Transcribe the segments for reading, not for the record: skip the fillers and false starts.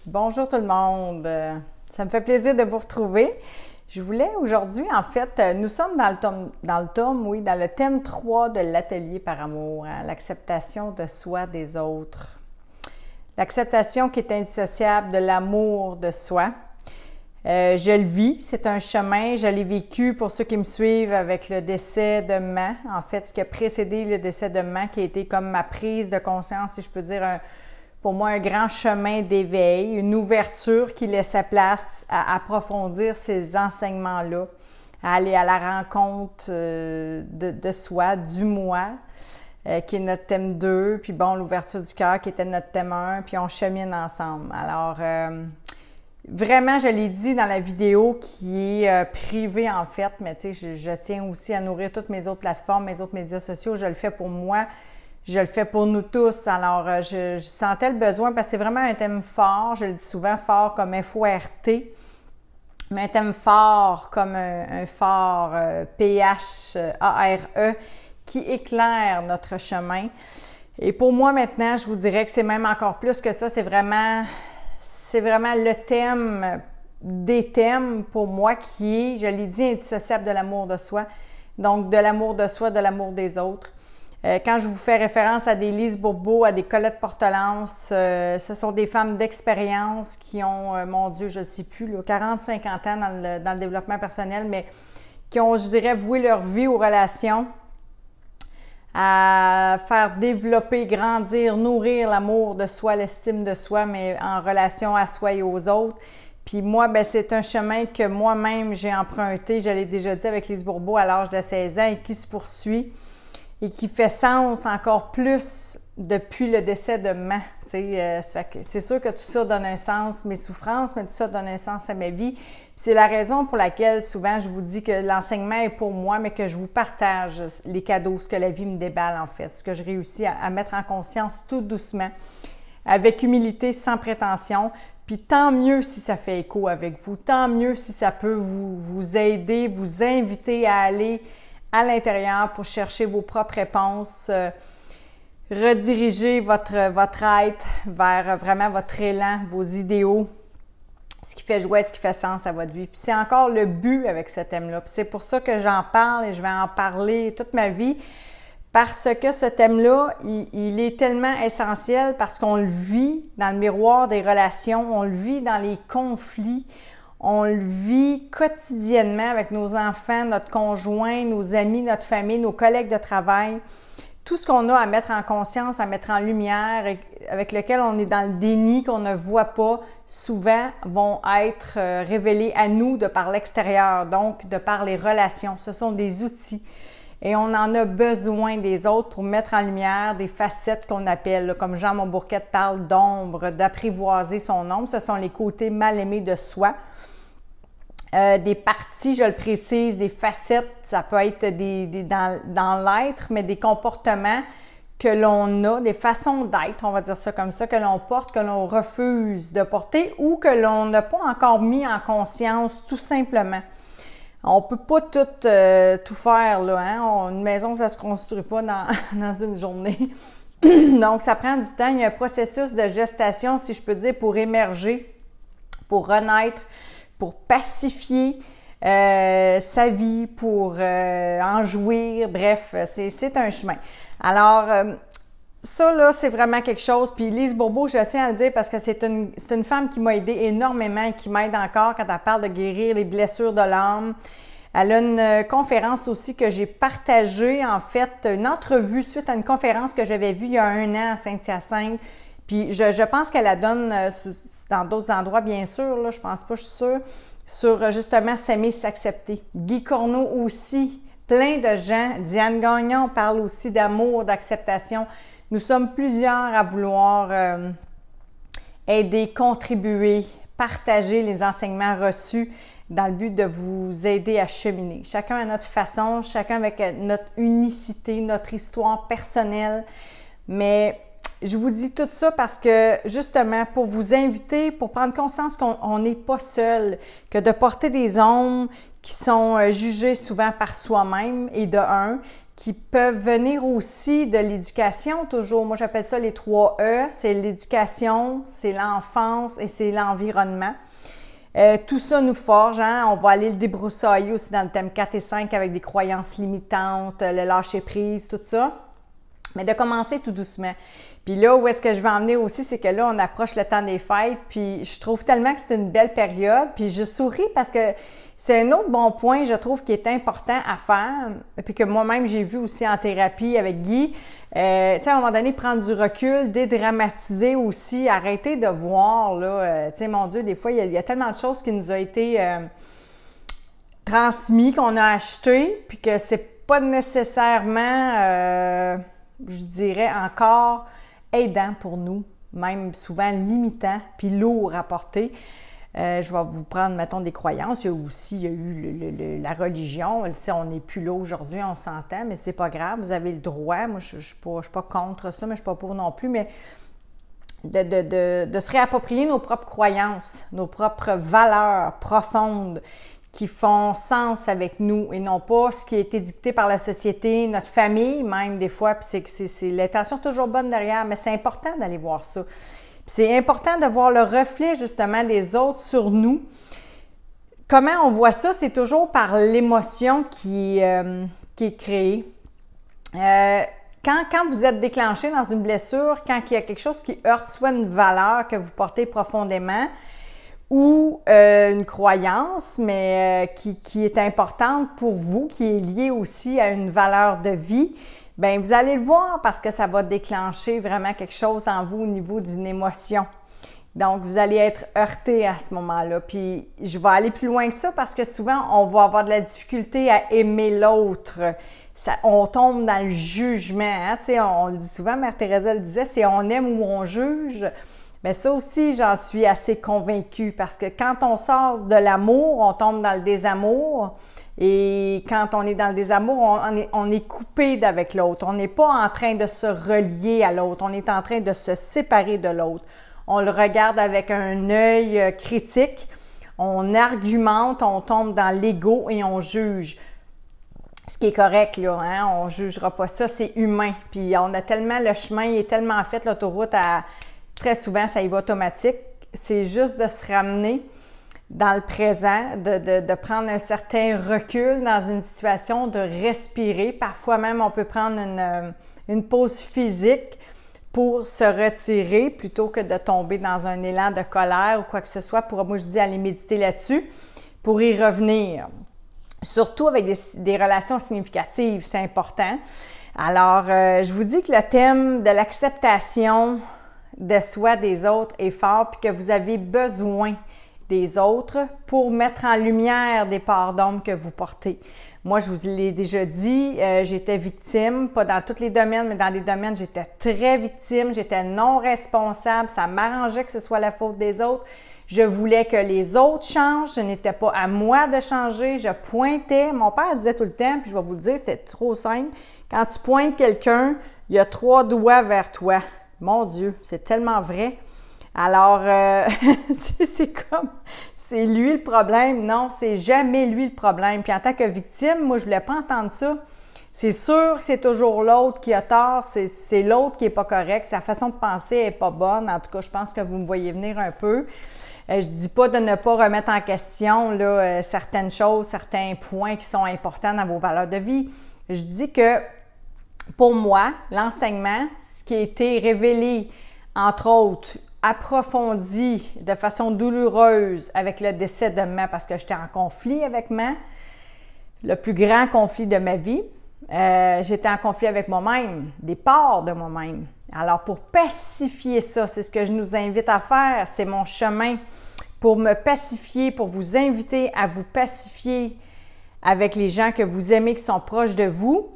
Bonjour tout le monde, ça me fait plaisir de vous retrouver. Je voulais aujourd'hui, en fait, nous sommes dans le thème 3 de l'atelier par amour, hein, l'acceptation de soi, des autres. L'acceptation qui est indissociable de l'amour de soi. Je le vis, c'est un chemin, je l'ai vécu pour ceux qui me suivent avec le décès de maman. En fait, ce qui a précédé le décès de maman, qui a été comme ma prise de conscience, si je peux dire, pour moi, un grand chemin d'éveil, une ouverture qui laissait place à approfondir ces enseignements-là, à aller à la rencontre de soi, du moi, qui est notre thème 2, puis bon, l'ouverture du cœur qui était notre thème 1, puis on chemine ensemble. Alors, vraiment, je l'ai dit dans la vidéo qui est privée en fait, mais tu sais, je tiens aussi à nourrir toutes mes autres plateformes, mes autres médias sociaux, je le fais pour moi. Je le fais pour nous tous. Alors, je sentais le besoin parce que c'est vraiment un thème fort. Je le dis souvent, fort comme F-O-R-T, mais un thème fort comme un fort P-H-A-R-E qui éclaire notre chemin. Et pour moi, maintenant, je vous dirais que c'est même encore plus que ça. C'est vraiment le thème des thèmes pour moi qui est, je l'ai dit, indissociable de l'amour de soi. Donc, de l'amour de soi, de l'amour des autres. Quand je vous fais référence à des Lise Bourbeau, à des Colette Portelance, ce sont des femmes d'expérience qui ont, mon Dieu, je ne sais plus, 40-50 ans dans le développement personnel, mais qui ont, je dirais, voué leur vie aux relations, à faire développer, grandir, nourrir l'amour de soi, l'estime de soi, mais en relation à soi et aux autres. Puis moi, ben c'est un chemin que moi-même j'ai emprunté, je l'ai déjà dit avec Lise Bourbeau à l'âge de 16 ans et qui se poursuit. Et qui fait sens encore plus depuis le décès de maman. C'est sûr que tout ça donne un sens, mes souffrances, mais tout ça donne un sens à ma vie. C'est la raison pour laquelle souvent je vous dis que l'enseignement est pour moi, mais que je vous partage les cadeaux, ce que la vie me déballe en fait, ce que je réussis à mettre en conscience tout doucement, avec humilité, sans prétention. Puis tant mieux si ça fait écho avec vous, tant mieux si ça peut vous aider, vous inviter à aller à l'intérieur pour chercher vos propres réponses, rediriger votre être vers vraiment votre élan, vos idéaux, ce qui fait joie, ce qui fait sens à votre vie. Puis c'est encore le but avec ce thème-là. Puis c'est pour ça que j'en parle et je vais en parler toute ma vie, parce que ce thème-là, il est tellement essentiel parce qu'on le vit dans le miroir des relations, on le vit dans les conflits, on le vit quotidiennement avec nos enfants, notre conjoint, nos amis, notre famille, nos collègues de travail. Tout ce qu'on a à mettre en conscience, à mettre en lumière, avec lequel on est dans le déni, qu'on ne voit pas, souvent vont être révélés à nous de par l'extérieur, donc de par les relations. Ce sont des outils. Et on en a besoin des autres pour mettre en lumière des facettes qu'on appelle, comme Jean Monbourquette parle d'ombre, d'apprivoiser son ombre. Ce sont les côtés mal aimés de soi. Des parties, je le précise, des facettes, ça peut être dans l'être, mais des comportements que l'on a, des façons d'être, on va dire ça comme ça, que l'on porte, que l'on refuse de porter ou que l'on n'a pas encore mis en conscience, tout simplement. On peut pas tout faire, là, hein? Une maison, ça se construit pas dans une journée. Donc, ça prend du temps. Il y a un processus de gestation, si je peux dire, pour émerger, pour renaître, pour pacifier sa vie, pour en jouir. Bref, c'est un chemin. Alors, ça, là, c'est vraiment quelque chose. Puis Lise Bourbeau, je tiens à le dire parce que c'est une femme qui m'a aidée énormément et qui m'aide encore quand elle parle de guérir les blessures de l'âme. Elle a une conférence aussi que j'ai partagée, en fait, une entrevue suite à une conférence que j'avais vue il y a 1 an à Saint-Hyacinthe. Puis je pense qu'elle la donne dans d'autres endroits, bien sûr, là, je pense pas, je suis sûre, sur justement s'aimer, s'accepter. Guy Corneau aussi, plein de gens. Diane Gagnon parle aussi d'amour, d'acceptation. Nous sommes plusieurs à vouloir aider, contribuer, partager les enseignements reçus dans le but de vous aider à cheminer. Chacun à notre façon, chacun avec notre unicité, notre histoire personnelle. Mais je vous dis tout ça parce que, justement, pour vous inviter, pour prendre conscience qu'on n'est pas seul, que de porter des ombres qui sont jugées souvent par soi-même et de un, qui peuvent venir aussi de l'éducation toujours. Moi, j'appelle ça les 3 E. C'est l'éducation, c'est l'enfance et c'est l'environnement. Tout ça nous forge, hein? On va aller le débroussailler aussi dans le thème 4 et 5 avec des croyances limitantes, le lâcher-prise, tout ça. Mais de commencer tout doucement. Puis là, où est-ce que je vais en venir aussi, c'est que là, on approche le temps des fêtes, puis je trouve tellement que c'est une belle période, puis je souris parce que c'est un autre bon point, je trouve, qui est important à faire, puis que moi-même, j'ai vu aussi en thérapie avec Guy. Tu sais, à un moment donné, prendre du recul, dédramatiser aussi, arrêter de voir, là, tu sais, mon Dieu, des fois, il y a tellement de choses qui nous ont été transmises, qu'on a achetées, puis que c'est pas nécessairement... je dirais encore aidant pour nous, même souvent limitant, puis lourd à porter. Je vais vous prendre, mettons, des croyances. Il y a eu la religion. Tu sais, on n'est plus là aujourd'hui, on s'entend, mais c'est pas grave, vous avez le droit. Moi, je suis pas contre ça, mais je suis pas pour non plus, mais de se réapproprier nos propres croyances, nos propres valeurs profondes, qui font sens avec nous et non pas ce qui a été dicté par la société, notre famille même des fois, puis c'est l'intention toujours bonne derrière, mais c'est important d'aller voir ça. C'est important de voir le reflet justement des autres sur nous. Comment on voit ça? C'est toujours par l'émotion qui est créée. Quand vous êtes déclenché dans une blessure, quand il y a quelque chose qui heurte soit une valeur que vous portez profondément, ou une croyance, mais qui est importante pour vous, qui est liée aussi à une valeur de vie, bien, vous allez le voir parce que ça va déclencher vraiment quelque chose en vous au niveau d'une émotion. Donc, vous allez être heurté à ce moment-là. Puis, je vais aller plus loin que ça parce que souvent, on va avoir de la difficulté à aimer l'autre. On tombe dans le jugement. Hein? Tu sais, on le dit souvent, Mère Teresa le disait, c'est on aime ou on juge. Mais ça aussi, j'en suis assez convaincue parce que quand on sort de l'amour, on tombe dans le désamour. Et quand on est dans le désamour, on est coupé d'avec l'autre. On n'est pas en train de se relier à l'autre. On est en train de se séparer de l'autre. On le regarde avec un œil critique. On argumente, on tombe dans l'ego et on juge. Ce qui est correct, là, hein? On ne jugera pas ça, c'est humain. Puis on a tellement, le chemin est tellement fait, l'autoroute à... Très souvent, ça y va automatique. C'est juste de se ramener dans le présent, de prendre un certain recul dans une situation, de respirer. Parfois même, on peut prendre une pause physique pour se retirer plutôt que de tomber dans un élan de colère ou quoi que ce soit. Moi, je dis aller méditer là-dessus pour y revenir. Surtout avec des relations significatives, c'est important. Alors, je vous dis que le thème de l'acceptation de soi, des autres est fort, puis que vous avez besoin des autres pour mettre en lumière des parts d'ombre que vous portez. Moi, je vous l'ai déjà dit, j'étais victime, pas dans tous les domaines, mais dans des domaines, j'étais très victime, j'étais non responsable, ça m'arrangeait que ce soit la faute des autres. Je voulais que les autres changent, ce n'était pas à moi de changer, je pointais. Mon père disait tout le temps, puis je vais vous le dire, c'était trop simple, quand tu pointes quelqu'un, il y a 3 doigts vers toi. Mon Dieu, c'est tellement vrai. Alors, c'est comme, c'est lui le problème. Non, c'est jamais lui le problème. Puis en tant que victime, moi, je voulais pas entendre ça. C'est sûr que c'est toujours l'autre qui a tort, c'est l'autre qui est pas correct, sa façon de penser est pas bonne. En tout cas, je pense que vous me voyez venir un peu. Je dis pas de ne pas remettre en question là, certaines choses, certains points qui sont importants dans vos valeurs de vie. Je dis que pour moi, l'enseignement, ce qui a été révélé, entre autres, approfondi de façon douloureuse avec le décès de maman, parce que j'étais en conflit avec maman, le plus grand conflit de ma vie. J'étais en conflit avec moi-même, des parts de moi-même. Alors, pour pacifier ça, c'est ce que je nous invite à faire, c'est mon chemin pour me pacifier, pour vous inviter à vous pacifier avec les gens que vous aimez, qui sont proches de vous.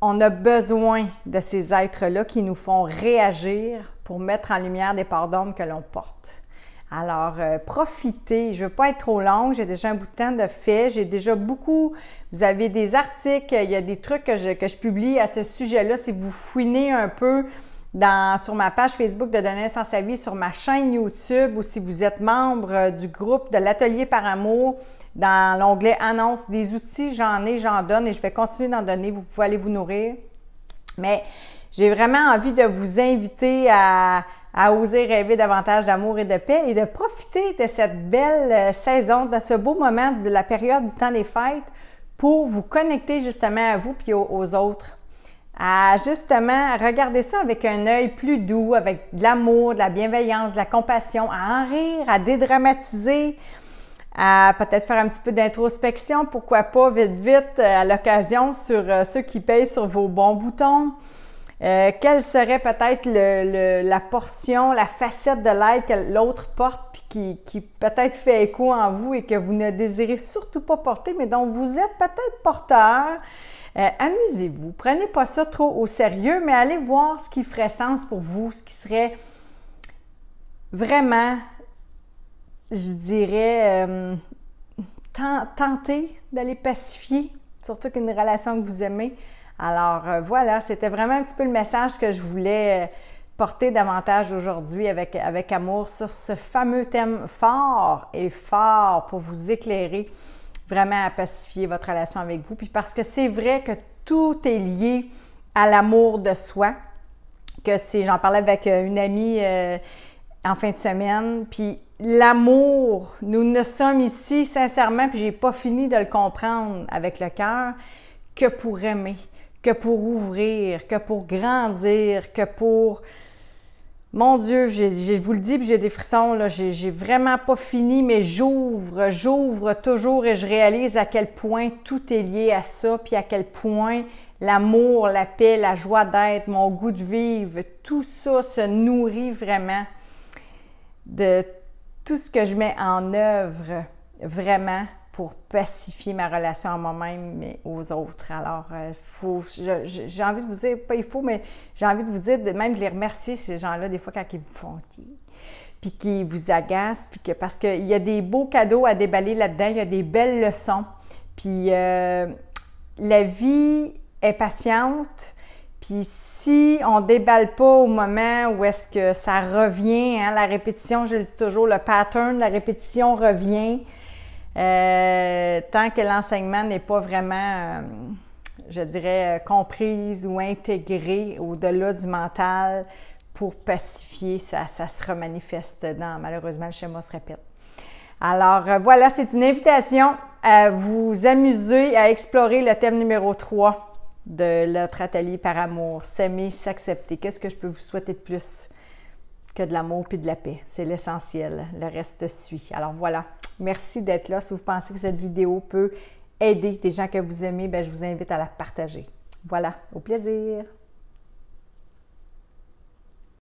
On a besoin de ces êtres-là qui nous font réagir pour mettre en lumière des parts d'ombre que l'on porte. Alors, profitez. Je ne veux pas être trop longue. J'ai déjà un bout de temps de fait. J'ai déjà beaucoup... Vous avez des articles, il y a des trucs que je publie à ce sujet-là. Si vous fouinez un peu sur ma page Facebook de Donner un sens à vie, sur ma chaîne YouTube, ou si vous êtes membre du groupe de l'Atelier par amour, dans l'onglet Annonces des outils, j'en donne et je vais continuer d'en donner. Vous pouvez aller vous nourrir. Mais j'ai vraiment envie de vous inviter à oser rêver davantage d'amour et de paix et de profiter de cette belle saison, de ce beau moment de la période du temps des fêtes pour vous connecter justement à vous puis aux autres. À justement regarder ça avec un œil plus doux, avec de l'amour, de la bienveillance, de la compassion, à en rire, à dédramatiser, à peut-être faire un petit peu d'introspection, pourquoi pas vite à l'occasion sur ceux qui payent sur vos bons boutons. Quelle serait peut-être la portion, la facette de l'aide que l'autre porte puis qui peut-être fait écho en vous et que vous ne désirez surtout pas porter, mais dont vous êtes peut-être porteur. Amusez-vous, prenez pas ça trop au sérieux, mais allez voir ce qui ferait sens pour vous, ce qui serait vraiment, je dirais, tenter d'aller pacifier, surtout qu'une relation que vous aimez. Alors voilà, c'était vraiment un petit peu le message que je voulais porter davantage aujourd'hui avec amour sur ce fameux thème fort pour vous éclairer vraiment à pacifier votre relation avec vous. Puis parce que c'est vrai que tout est lié à l'amour de soi, j'en parlais avec une amie en fin de semaine, puis l'amour, nous ne sommes ici sincèrement, puis j'ai pas fini de le comprendre avec le cœur, que pour aimer, que pour ouvrir, que pour grandir, que pour... Mon Dieu, je vous le dis, puis j'ai des frissons, là, j'ai vraiment pas fini, mais j'ouvre toujours et je réalise à quel point tout est lié à ça, puis à quel point l'amour, la paix, la joie d'être, mon goût de vivre, tout ça se nourrit vraiment de tout ce que je mets en œuvre vraiment pour pacifier ma relation à moi-même et aux autres. Alors, j'ai envie de vous dire, pas il faut, mais j'ai envie de vous dire, même de les remercier, ces gens-là, des fois, quand ils vous font puis qui vous agacent, puis parce qu'il y a des beaux cadeaux à déballer là-dedans, il y a des belles leçons. Puis, la vie est patiente, puis si on déballe pas au moment où est-ce que ça revient, hein, la répétition, je le dis toujours, le pattern, la répétition revient, tant que l'enseignement n'est pas vraiment, je dirais, comprise ou intégré au-delà du mental pour pacifier, ça se remanifeste malheureusement, le schéma se répète. Alors voilà, c'est une invitation à vous amuser, à explorer le thème numéro 3 de notre atelier par amour, s'aimer, s'accepter. Qu'est-ce que je peux vous souhaiter de plus que de l'amour puis de la paix? C'est l'essentiel, le reste suit. Alors voilà. Merci d'être là. Si vous pensez que cette vidéo peut aider des gens que vous aimez, je vous invite à la partager. Voilà, au plaisir!